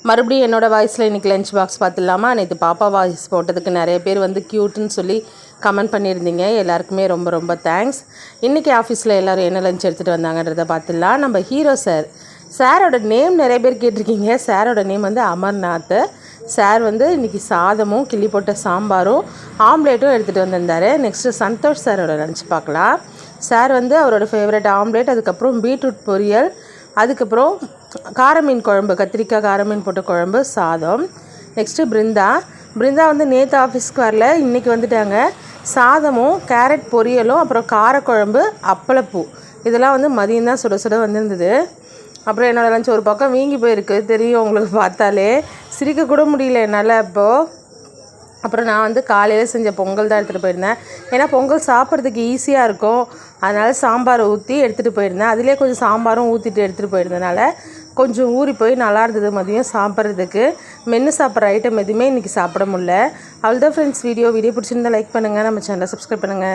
மறுபடியும் என்னோடய வாய்ஸில் இன்றைக்கி லஞ்ச் பாக்ஸ் பார்த்துடலாமா? நேற்று பாப்பா வாய்ஸ் போட்டதுக்கு நிறைய பேர் வந்து க்யூட்டுன்னு சொல்லி கமெண்ட் பண்ணியிருந்தீங்க. எல்லாருக்குமே ரொம்ப ரொம்ப தேங்க்ஸ். இன்றைக்கி ஆஃபீஸில் எல்லோரும் என்ன லஞ்ச் எடுத்துகிட்டு வந்தாங்கன்றதை பார்த்துடலாம். நம்ம ஹீரோ சாரோட நேம் நிறைய பேர் கேட்டிருக்கீங்க. சாரோட நேம் வந்து அமர்நாத். சார் வந்து இன்றைக்கி சாதமும் கிள்ளி போட்ட சாம்பாரும் ஆம்லேட்டும் எடுத்துகிட்டு வந்திருந்தார். நெக்ஸ்ட்டு சந்தோஷ் சாரோட லஞ்ச் பார்க்கலாம். சார் வந்து அவரோட ஃபேவரட் ஆம்லேட், அதுக்கப்புறம் பீட்ரூட் பொரியல், அதுக்கப்புறம் கார மீன் குழம்பு, கத்திரிக்காய் கார மீன் போட்ட குழம்பு, சாதம். நெக்ஸ்ட்டு பிருந்தா வந்து நேற்று ஆஃபீஸ்க்கு வரல, இன்றைக்கி வந்துட்டாங்க. சாதமும் கேரட் பொரியலும் அப்புறம் காரக்குழம்பு அப்பளப்பூ இதெல்லாம் வந்து மதியம் தான் சுட சுட வந்திருந்தது. அப்புறம் என்னோடய லஞ்ச் ஒரு பக்கம் வீங்கி போயிருக்கு, தெரியும் உங்களுக்கு பார்த்தாலே. சிரிக்கக்கூட முடியல என்னால் அப்போது. அப்புறம் நான் வந்து காலையில் செஞ்ச பொங்கல் தான் எடுத்துகிட்டு போயிருந்தேன். ஏன்னா பொங்கல் சாப்பிட்றதுக்கு ஈஸியாக இருக்கும், அதனால் சாம்பார் ஊற்றி எடுத்துகிட்டு போயிருந்தேன். அதிலே கொஞ்சம் சாம்பாரும் ஊற்றிட்டு எடுத்துகிட்டு போயிருந்தனால கொஞ்சம் ஊறி போய் நல்லா இருந்தது மதியம் சாப்பிட்றதுக்கு. மென்று சாப்பிட்ற ஐட்டம் எதுவுமே இன்றைக்கி சாப்பிட முடியல. அவ்வளோதான் ஃப்ரெண்ட்ஸ். வீடியோ பிடிச்சிருந்தால் லைக் பண்ணுங்கள், நம்ம சேனலை சப்ஸ்கிரைப் பண்ணுங்கள்.